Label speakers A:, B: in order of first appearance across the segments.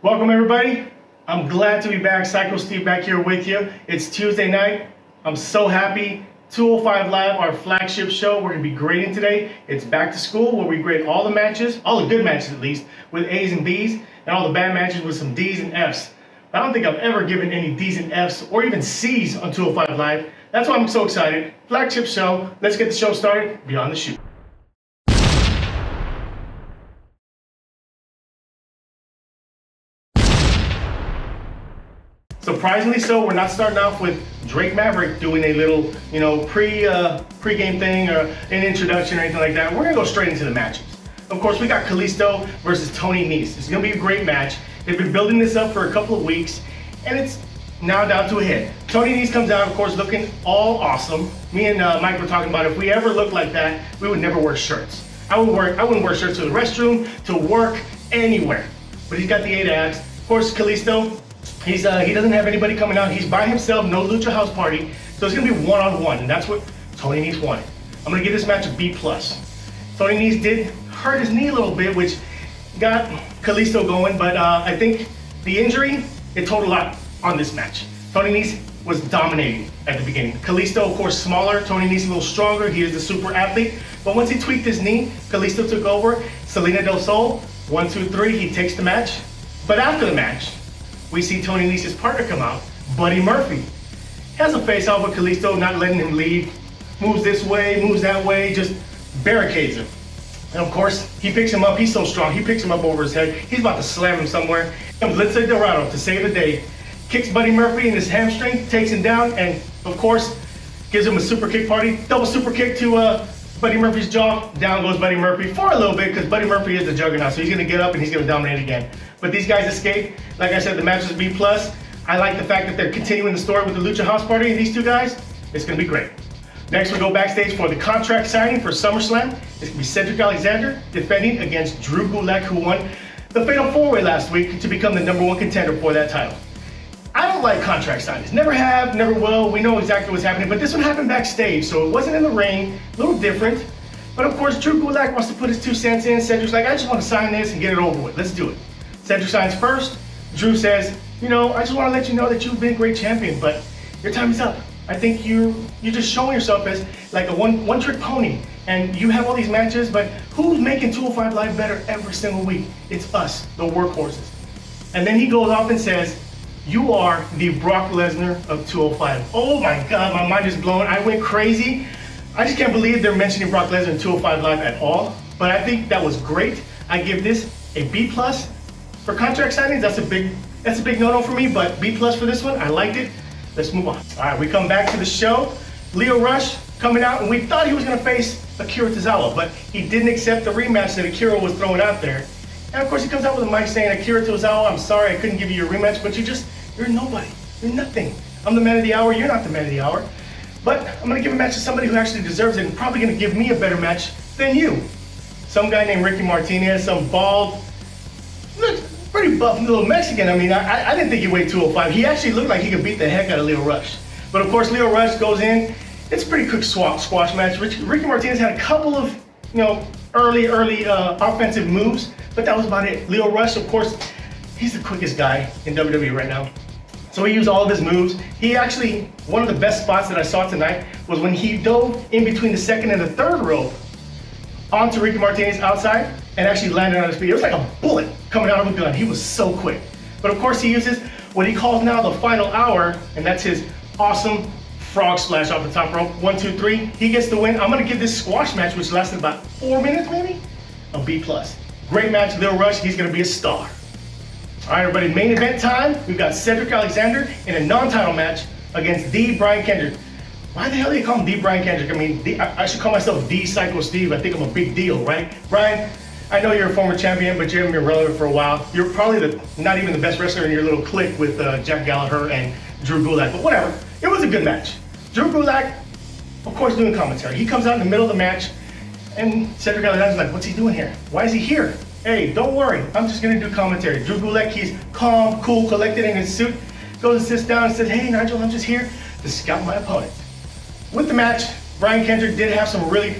A: Welcome everybody. I'm glad to be back. Psycho Steve back here with you. It's Tuesday night. I'm so happy. 205 Live, our flagship show. We're going to be grading today. It's back to school where we grade all the matches, all the good matches at least, with A's and B's, and all the bad matches with some D's and F's. I don't think I've ever given any D's and F's or even C's on 205 Live. That's why I'm so excited. Flagship show. Let's get the show started. Beyond the Shoot. Surprisingly so, we're not starting off with Drake Maverick doing a little, pre-game thing or an introduction or anything like that. We're gonna go straight into the matches. Of course, we got Kalisto versus Tony Nese. It's gonna be a great match. They've been building this up for a couple of weeks, and it's now down to a head. Tony Nese comes out, of course, looking all awesome. Me and Mike were talking about if we ever looked like that, we would never wear shirts. I wouldn't wear shirts to the restroom, to work, anywhere. But he's got the 8 abs. Of course, Kalisto. He doesn't have anybody coming out. He's by himself, no Lucha House Party. So it's gonna be one-on-one, and that's what Tony Nese wanted. I'm gonna give this match a B+. Tony Nese did hurt his knee a little bit, which got Kalisto going, but I think the injury, it told a lot on this match. Tony Nese was dominating at the beginning. Kalisto, of course, smaller. Tony Nese a little stronger. He is the super athlete. But once he tweaked his knee, Kalisto took over. Salina del Sol, 1, 2, 3, he takes the match. But after the match, we see Tony Nese's partner come out, Buddy Murphy. Has a face-off with Kalisto, not letting him leave. Moves this way, moves that way, just barricades him. And of course, he picks him up. He's so strong. He picks him up over his head. He's about to slam him somewhere. Comes Lince Dorado to save the day. Kicks Buddy Murphy in his hamstring, takes him down, and of course, gives him a super kick party. Double super kick to Buddy Murphy's jaw. Down goes Buddy Murphy for a little bit because Buddy Murphy is the juggernaut, so he's gonna get up and he's gonna dominate again. But these guys escape. Like I said, the match is B+. I like the fact that they're continuing the story with the Lucha House Party and these two guys. It's gonna be great. Next, we go backstage for the contract signing for SummerSlam. It's gonna be Cedric Alexander defending against Drew Gulak, who won the Fatal 4-Way last week to become the #1 contender for that title. I don't like contract signings. Never have, never will. We know exactly what's happening, but this one happened backstage, so it wasn't in the ring, a little different. But of course, Drew Gulak wants to put his 2 cents in. Cedric's like, I just want to sign this and get it over with. Let's do it. Cedric signs first. Drew says, I just want to let you know that you've been a great champion, but your time is up. I think you're just showing yourself as like a one-trick pony, and you have all these matches, but who's making 205 Live better every single week? It's us, the workhorses. And then he goes off and says, you are the Brock Lesnar of 205. Oh my God, my mind is blown. I went crazy. I just can't believe they're mentioning Brock Lesnar in 205 Live at all, but I think that was great. I give this a B+. For contract signings, that's a big no-no for me, but B+ for this one. I liked it. Let's move on. All right, we come back to the show. Lio Rush coming out, and we thought he was gonna face Akira Tozawa, but he didn't accept the rematch that Akira was throwing out there. And of course, he comes out with a mic saying, Akira Tozawa, I'm sorry I couldn't give you your rematch, but you're nobody. You're nothing. I'm the man of the hour. You're not the man of the hour. But I'm gonna give a match to somebody who actually deserves it and probably gonna give me a better match than you. Some guy named Ricky Martinez, some bald, pretty buff little Mexican. I mean, I didn't think he weighed 205. He actually looked like he could beat the heck out of Lio Rush. But of course, Lio Rush goes in. It's a pretty quick squash match. Ricky Martinez had a couple of, early offensive moves, but that was about it. Lio Rush, of course, he's the quickest guy in WWE right now. So he used all of his moves. He actually, one of the best spots that I saw tonight was when he dove in between the 2nd and the 3rd rope onto Ricky Martinez outside and actually landed on his feet. It was like a bullet coming out of a gun. He was so quick. But of course he uses what he calls now the final hour, and that's his awesome frog splash off the top rope. 1, 2, 3, he gets the win. I'm gonna give this squash match, which lasted about 4 minutes maybe, a B+. Great match, Lio Rush, he's gonna be a star. All right, everybody, main event time. We've got Cedric Alexander in a non-title match against the Brian Kendrick. Why the hell do you call him the Brian Kendrick? I mean, I should call myself the Psycho Steve. I think I'm a big deal, right? Brian, I know you're a former champion, but you haven't been relevant for a while. You're probably not even the best wrestler in your little clique with Jack Gallagher and Drew Gulak, but whatever. It was a good match. Drew Gulak, of course, doing commentary. He comes out in the middle of the match, and Cedric Alexander's like, what's he doing here? Why is he here? Hey, don't worry, I'm just gonna do commentary. Drew Gulak, he's calm, cool, collected in his suit, goes and sits down and says, hey, Nigel, I'm just here to scout my opponent. With the match, Brian Kendrick did have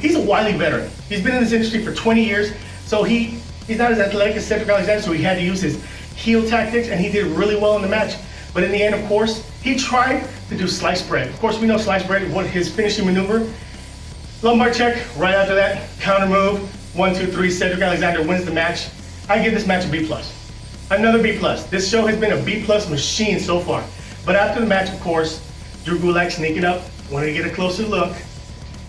A: he's a wily veteran. He's been in this industry for 20 years, so he's not as athletic as Cedric Alexander, so he had to use his heel tactics, and he did really well in the match. But in the end, of course, he tried to do slice bread. Of course, we know slice bread, what his finishing maneuver. Lumbar check, right after that, counter move, 1, 2, 3, Cedric Alexander wins the match. I give this match a B+. Another B+. This show has been a B+ machine so far. But after the match, of course, Drew Gulak sneaking up, wanted to get a closer look.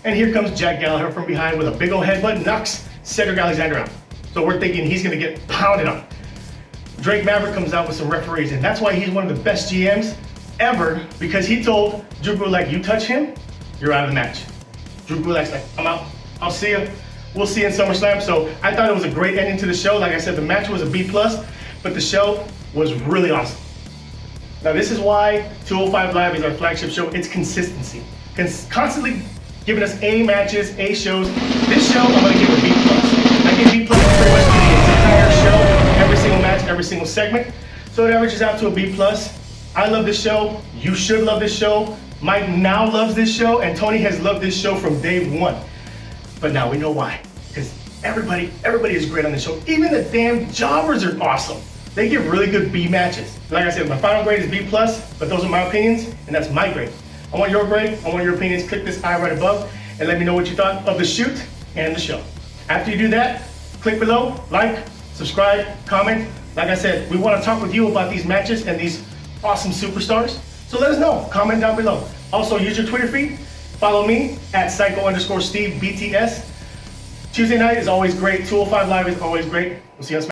A: And here comes Jack Gallagher from behind with a big old headbutt, knocks Cedric Alexander out. So we're thinking he's gonna get pounded on. Drake Maverick comes out with some referees, and that's why he's one of the best GMs ever, because he told Drew Gulak, you touch him, you're out of the match. Drew Gulak's like, I'm out, I'll see you. We'll see you in SummerSlam. So I thought it was a great ending to the show. Like I said, the match was a B+, but the show was really awesome. Now this is why 205 Live is our flagship show. It's consistency. Constantly giving us A matches, A shows. This show, I'm gonna give a B+. I give B+ pretty much to the entire show, every single match, every single segment. So it averages out to a B+. I love this show. You should love this show. Mike now loves this show, and Tony has loved this show from day one. But now we know why. Because everybody is great on this show. Even the damn jobbers are awesome. They give really good B matches. Like I said, my final grade is B+, but those are my opinions, and that's my grade. I want your grade, I want your opinions. Click this eye right above, and let me know what you thought of the shoot and the show. After you do that, click below, like, subscribe, comment. Like I said, we want to talk with you about these matches and these awesome superstars. So let us know, comment down below. Also, use your Twitter feed. Follow me at psycho_Steve BTS. Tuesday night is always great. 205 Live is always great. We'll see you on SmackDown.